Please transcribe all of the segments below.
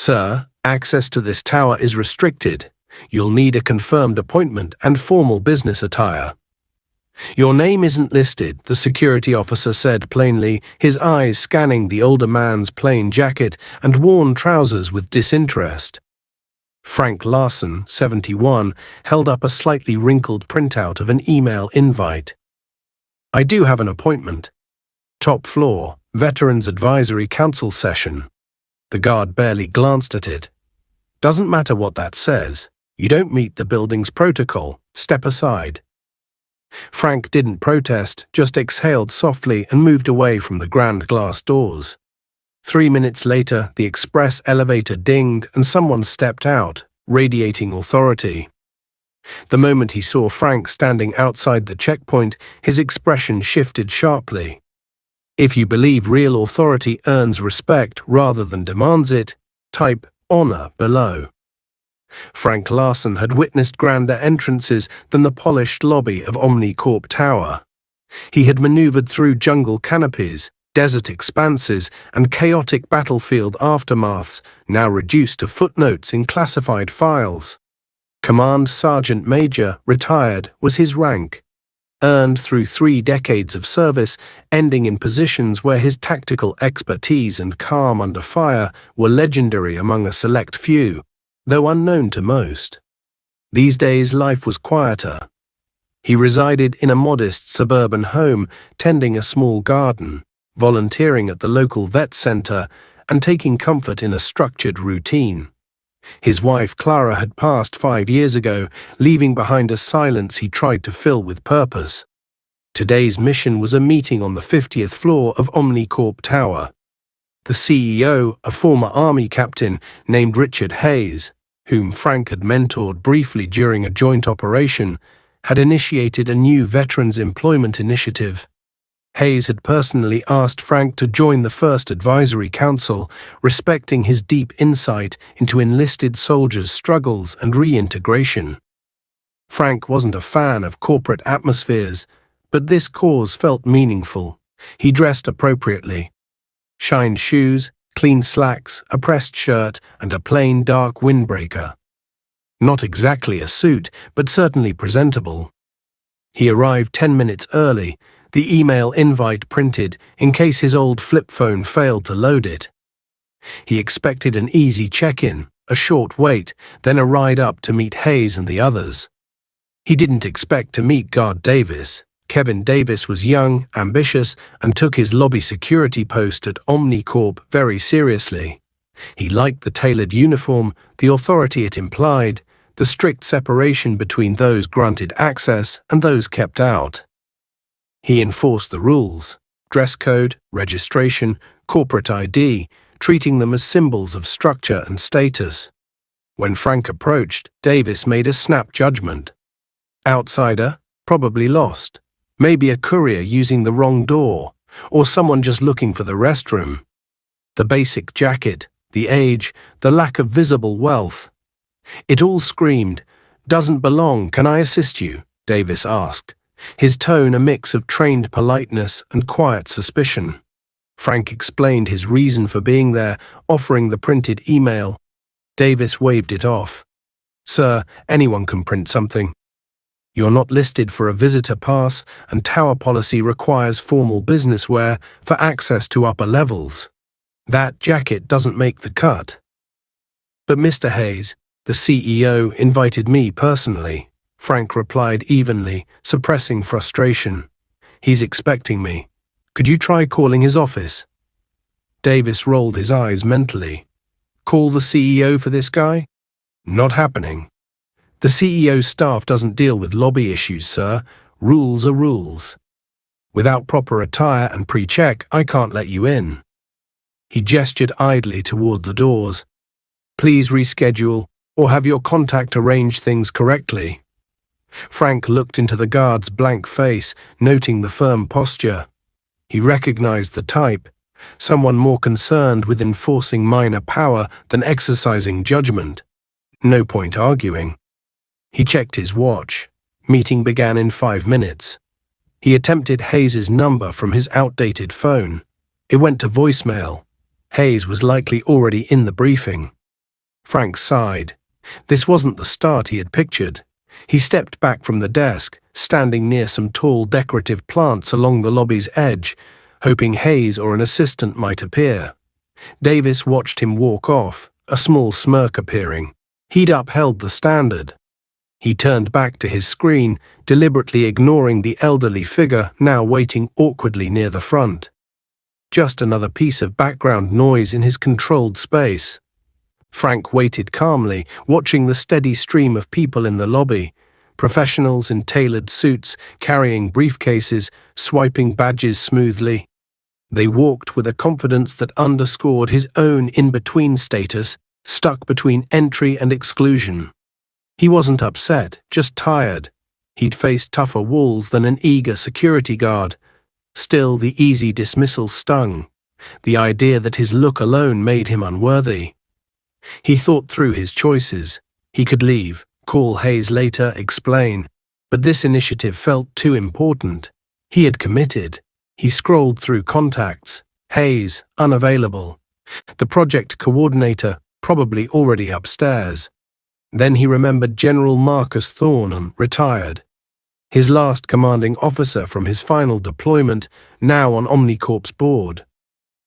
"Sir, access to this tower is restricted. You'll need a confirmed appointment and formal business attire." "Your name isn't listed," the security officer said plainly, his eyes scanning the older man's plain jacket and worn trousers with disinterest. Frank Larson, 71, held up a slightly wrinkled printout of an email invite. "I do have an appointment. Top floor, Veterans Advisory Council session." The guard barely glanced at it. "Doesn't matter what that says. You don't meet the building's protocol. Step aside." Frank didn't protest, just exhaled softly and moved away from the grand glass doors. 3 minutes later, the express elevator dinged and someone stepped out, radiating authority. The moment he saw Frank standing outside the checkpoint, his expression shifted sharply. If you believe real authority earns respect rather than demands it, type honor below. Frank Larson had witnessed grander entrances than the polished lobby of Omnicorp Tower. He had maneuvered through jungle canopies, desert expanses, and chaotic battlefield aftermaths, now reduced to footnotes in classified files. Command Sergeant Major, retired, was his rank, earned through 3 decades of service, ending in positions where his tactical expertise and calm under fire were legendary among a select few, though unknown to most. These days life was quieter. He resided in a modest suburban home, tending a small garden, volunteering at the local vet center, and taking comfort in a structured routine. His wife Clara had passed 5 years ago, leaving behind a silence he tried to fill with purpose. Today's mission was a meeting on the 50th floor of Omnicorp Tower. The CEO, a former Army captain named Richard Hayes, whom Frank had mentored briefly during a joint operation, had initiated a new Veterans Employment Initiative. Hayes had personally asked Frank to join the first advisory council, respecting his deep insight into enlisted soldiers' struggles and reintegration. Frank wasn't a fan of corporate atmospheres, but this cause felt meaningful. He dressed appropriately. Shined shoes, clean slacks, a pressed shirt, and a plain dark windbreaker. Not exactly a suit, but certainly presentable. He arrived 10 minutes early, the email invite printed in case his old flip phone failed to load it. He expected an easy check-in, a short wait, then a ride up to meet Hayes and the others. He didn't expect to meet Guard Davis. Kevin Davis was young, ambitious, and took his lobby security post at Omnicorp very seriously. He liked the tailored uniform, the authority it implied, the strict separation between those granted access and those kept out. He enforced the rules: dress code, registration, corporate ID, treating them as symbols of structure and status. When Frank approached, Davis made a snap judgment. Outsider, probably lost. Maybe a courier using the wrong door, or someone just looking for the restroom. The basic jacket, the age, the lack of visible wealth. It all screamed, "Doesn't belong, can I assist you?" Davis asked, his tone a mix of trained politeness and quiet suspicion. Frank explained his reason for being there, offering the printed email. Davis waved it off. "Sir, anyone can print something. You're not listed for a visitor pass, and tower policy requires formal business wear for access to upper levels. That jacket doesn't make the cut." "But Mr. Hayes, the CEO invited me personally," Frank replied evenly, suppressing frustration. "He's expecting me. Could you try calling his office?" Davis rolled his eyes mentally. "Call the CEO for this guy? Not happening. The CEO's staff doesn't deal with lobby issues, sir. Rules are rules. Without proper attire and pre-check, I can't let you in." He gestured idly toward the doors. "Please reschedule, or have your contact arrange things correctly." Frank looked into the guard's blank face, noting the firm posture. He recognized the type, someone more concerned with enforcing minor power than exercising judgment. No point arguing. He checked his watch. Meeting began in 5 minutes. He attempted Hayes's number from his outdated phone. It went to voicemail. Hayes was likely already in the briefing. Frank sighed. This wasn't the start he had pictured. He stepped back from the desk, standing near some tall decorative plants along the lobby's edge, hoping Hayes or an assistant might appear. Davis watched him walk off, a small smirk appearing. He'd upheld the standard. He turned back to his screen, deliberately ignoring the elderly figure now waiting awkwardly near the front. Just another piece of background noise in his controlled space. Frank waited calmly, watching the steady stream of people in the lobby, professionals in tailored suits, carrying briefcases, swiping badges smoothly. They walked with a confidence that underscored his own in-between status, stuck between entry and exclusion. He wasn't upset, just tired. He'd faced tougher walls than an eager security guard. Still, the easy dismissal stung. The idea that his look alone made him unworthy. He thought through his choices. He could leave, call Hayes later, explain. But this initiative felt too important. He had committed. He scrolled through contacts. Hayes, unavailable. The project coordinator, probably already upstairs. Then he remembered General Marcus Thorne, retired. His last commanding officer from his final deployment, now on Omnicorp's board.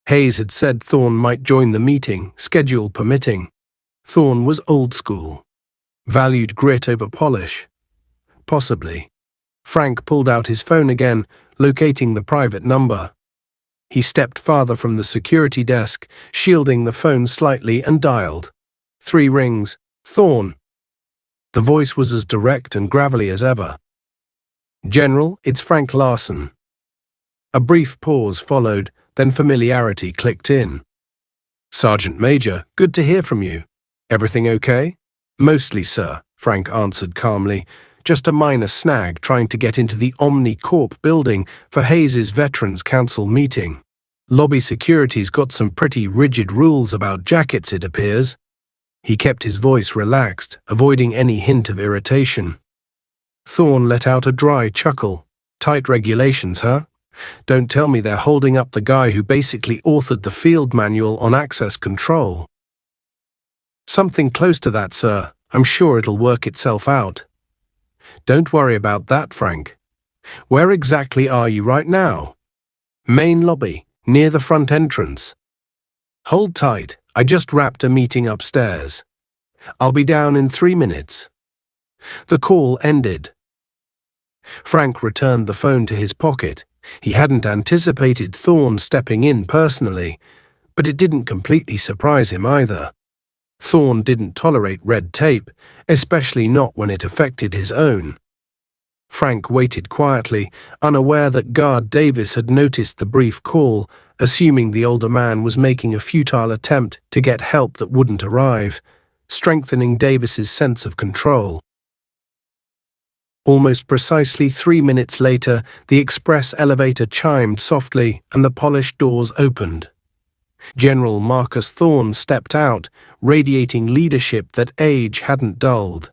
Hayes had said Thorne might join the meeting, schedule permitting. Thorne was old school. Valued grit over polish. Possibly. Frank pulled out his phone again, locating the private number. He stepped farther from the security desk, shielding the phone slightly, and dialed. 3 rings. Thorne. The voice was as direct and gravelly as ever. General, it's Frank Larson. A brief pause followed, then familiarity clicked in. Sergeant Major, good to hear from you. Everything okay? Mostly, sir, Frank answered calmly. Just a minor snag trying to get into the Omnicorp building for Hayes's Veterans Council meeting. Lobby security's got some pretty rigid rules about jackets, it appears. He kept his voice relaxed, avoiding any hint of irritation. Thorne let out a dry chuckle. Tight regulations, huh? Don't tell me they're holding up the guy who basically authored the field manual on access control. Something close to that, sir. I'm sure it'll work itself out. Don't worry about that, Frank. Where exactly are you right now? Main lobby, near the front entrance. Hold tight. I just wrapped a meeting upstairs. I'll be down in 3 minutes. The call ended. Frank returned the phone to his pocket. He hadn't anticipated Thorne stepping in personally, but it didn't completely surprise him either. Thorne didn't tolerate red tape, especially not when it affected his own. Frank waited quietly, unaware that Guard Davis had noticed the brief call, assuming the older man was making a futile attempt to get help that wouldn't arrive, strengthening Davis's sense of control. Almost precisely 3 minutes later, the express elevator chimed softly and the polished doors opened. General Marcus Thorne stepped out, radiating leadership that age hadn't dulled.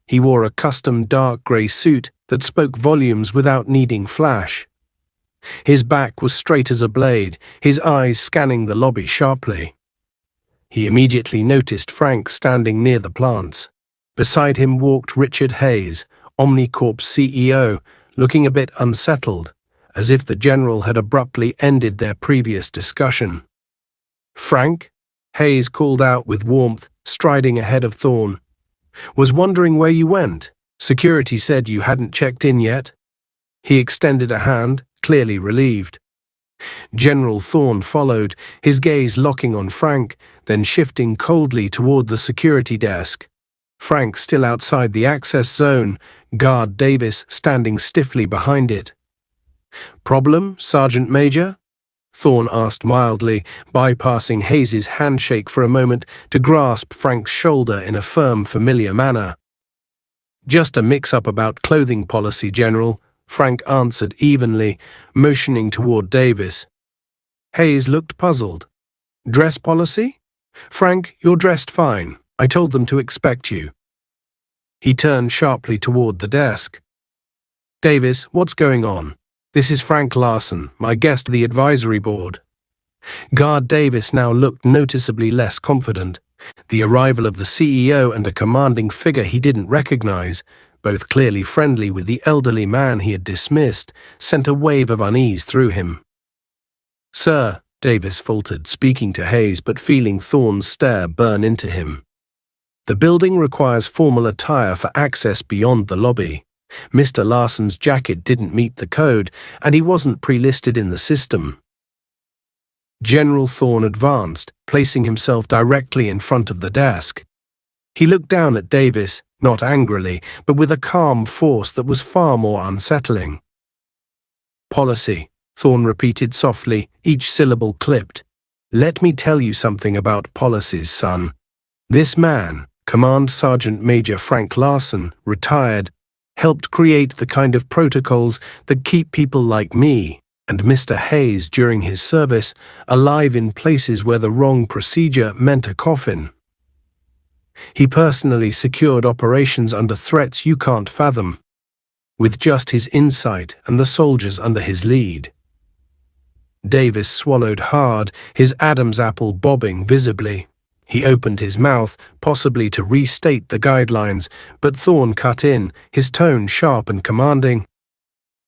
He wore a custom dark grey suit that spoke volumes without needing flash. His back was straight as a blade, his eyes scanning the lobby sharply. He immediately noticed Frank standing near the plants. Beside him walked Richard Hayes, Omnicorp's CEO, looking a bit unsettled, as if the general had abruptly ended their previous discussion. Frank? Hayes called out with warmth, striding ahead of Thorne. Was wondering where you went. Security said you hadn't checked in yet. He extended a hand, clearly relieved. General Thorne followed, his gaze locking on Frank, then shifting coldly toward the security desk. Frank still outside the access zone, Guard Davis standing stiffly behind it. Problem, Sergeant Major? Thorne asked mildly, bypassing Hayes's handshake for a moment to grasp Frank's shoulder in a firm, familiar manner. Just a mix-up about clothing policy, General, Frank answered evenly, motioning toward Davis. Hayes looked puzzled. Dress policy? Frank, you're dressed fine. I told them to expect you. He turned sharply toward the desk. Davis, what's going on? This is Frank Larson, my guest of the advisory board. Guard Davis now looked noticeably less confident. The arrival of the CEO and a commanding figure he didn't recognize, both clearly friendly with the elderly man he had dismissed, sent a wave of unease through him. "Sir," Davis faltered, speaking to Hayes but feeling Thorne's stare burn into him. "The building requires formal attire for access beyond the lobby. Mr. Larson's jacket didn't meet the code, and he wasn't pre-listed in the system." General Thorne advanced, placing himself directly in front of the desk. He looked down at Davis, not angrily, but with a calm force that was far more unsettling. "Policy," Thorne repeated softly, each syllable clipped. "Let me tell you something about policies, son. This man, Command Sergeant Major Frank Larson, retired, helped create the kind of protocols that keep people like me and Mr. Hayes during his service alive in places where the wrong procedure meant a coffin. He personally secured operations under threats you can't fathom, with just his insight and the soldiers under his lead." Davis swallowed hard, his Adam's apple bobbing visibly. He opened his mouth, possibly to restate the guidelines, but Thorne cut in, his tone sharp and commanding.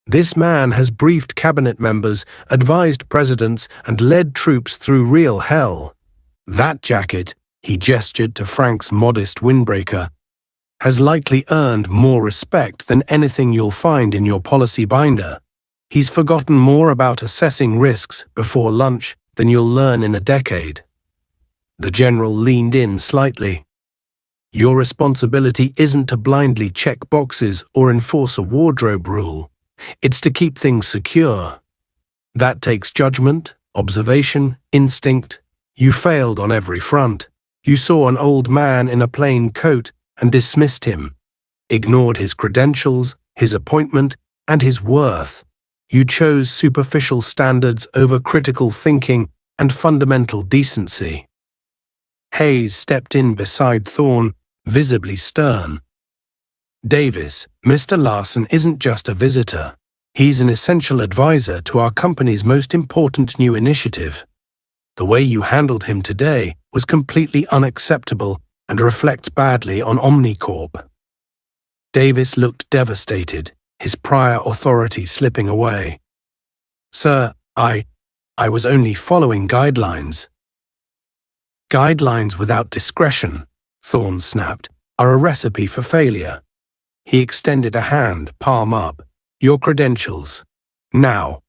"This man has briefed cabinet members, advised presidents, and led troops through real hell. That jacket," he gestured to Frank's modest windbreaker, "has likely earned more respect than anything you'll find in your policy binder. He's forgotten more about assessing risks before lunch than you'll learn in a decade." The general leaned in slightly. "Your responsibility isn't to blindly check boxes or enforce a wardrobe rule. It's to keep things secure. That takes judgment, observation, instinct. You failed on every front. You saw an old man in a plain coat and dismissed him, ignored his credentials, his appointment, and his worth. You chose superficial standards over critical thinking and fundamental decency." Hayes stepped in beside Thorne, visibly stern. "Davis, Mr. Larson isn't just a visitor. He's an essential advisor to our company's most important new initiative. The way you handled him today was completely unacceptable and reflects badly on Omnicorp." Davis looked devastated, his prior authority slipping away. "Sir, I was only following guidelines." "Guidelines without discretion," Thorne snapped, "are a recipe for failure." He extended a hand, palm up. "Your credentials. Now."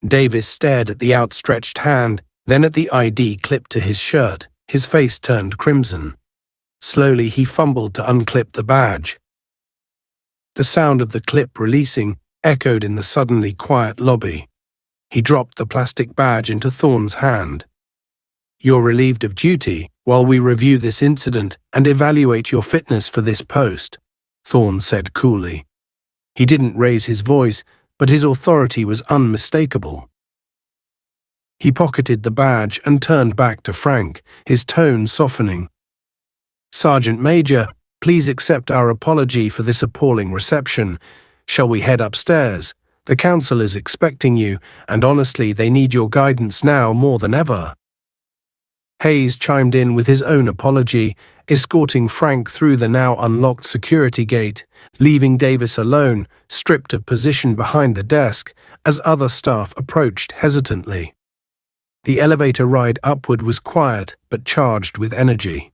Davis stared at the outstretched hand, then at the ID clipped to his shirt. His face turned crimson. Slowly he fumbled to unclip the badge. The sound of the clip releasing echoed in the suddenly quiet lobby. He dropped the plastic badge into Thorne's hand. "You're relieved of duty while we review this incident and evaluate your fitness for this post," Thorne said coolly. He didn't raise his voice, but his authority was unmistakable. He pocketed the badge and turned back to Frank, his tone softening. "Sergeant Major, please accept our apology for this appalling reception. Shall we head upstairs? The council is expecting you, and honestly, they need your guidance now more than ever." Hayes chimed in with his own apology, escorting Frank through the now unlocked security gate, leaving Davis alone, stripped of position behind the desk, as other staff approached hesitantly. The elevator ride upward was quiet but charged with energy.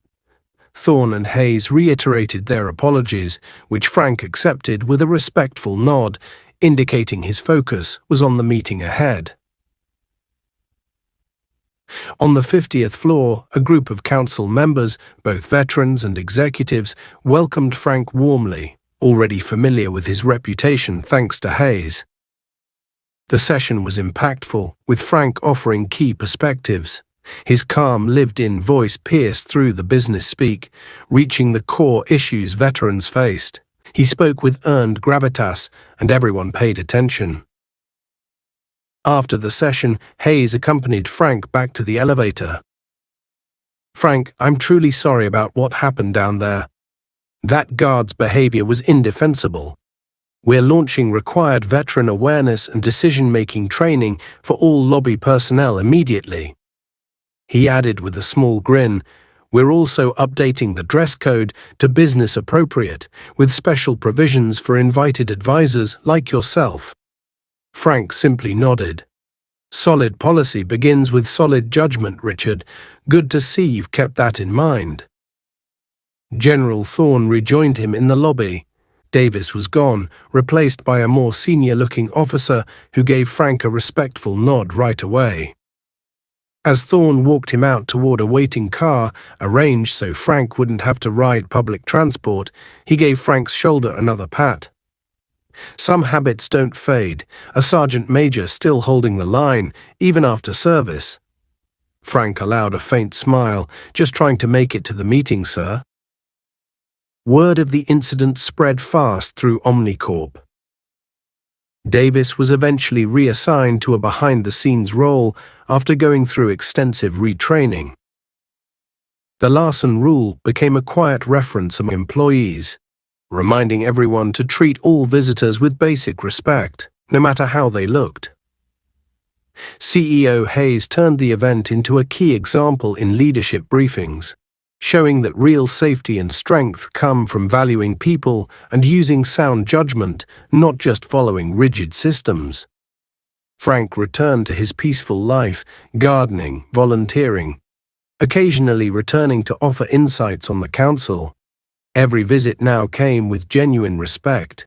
Thorne and Hayes reiterated their apologies, which Frank accepted with a respectful nod, indicating his focus was on the meeting ahead. On the 50th floor, a group of council members, both veterans and executives, welcomed Frank warmly, already familiar with his reputation thanks to Hayes. The session was impactful, with Frank offering key perspectives. His calm, lived-in voice pierced through the business speak, reaching the core issues veterans faced. He spoke with earned gravitas, and everyone paid attention. After the session, Hayes accompanied Frank back to the elevator. "Frank, I'm truly sorry about what happened down there. That guard's behavior was indefensible. We're launching required veteran awareness and decision-making training for all lobby personnel immediately." He added with a small grin, We're also updating the dress code to business appropriate, with special provisions for invited advisors like yourself." Frank simply nodded. "Solid policy begins with solid judgment, Richard. Good to see you've kept that in mind." General Thorne rejoined him in the lobby. Davis was gone, replaced by a more senior-looking officer who gave Frank a respectful nod right away. As Thorne walked him out toward a waiting car, arranged so Frank wouldn't have to ride public transport, he gave Frank's shoulder another pat. Some habits don't fade, a sergeant major still holding the line, even after service. Frank allowed a faint smile. "Just trying to make it to the meeting, sir." Word of the incident spread fast through Omnicorp. Davis was eventually reassigned to a behind-the-scenes role after going through extensive retraining. The Larson Rule became a quiet reference among employees, reminding everyone to treat all visitors with basic respect, no matter how they looked. CEO Hayes turned the event into a key example in leadership briefings, showing that real safety and strength come from valuing people and using sound judgment, not just following rigid systems. Frank returned to his peaceful life, gardening, volunteering, occasionally returning to offer insights on the council. Every visit now came with genuine respect.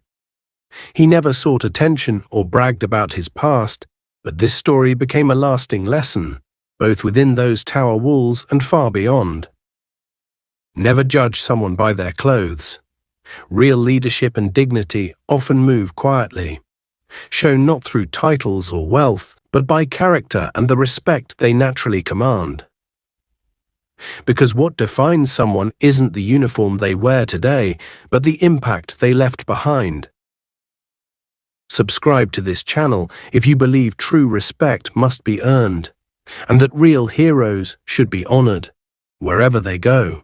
He never sought attention or bragged about his past, but this story became a lasting lesson, both within those tower walls and far beyond. Never judge someone by their clothes. Real leadership and dignity often move quietly, shown not through titles or wealth, but by character and the respect they naturally command. Because what defines someone isn't the uniform they wear today, but the impact they left behind. Subscribe to this channel if you believe true respect must be earned, and that real heroes should be honored, wherever they go.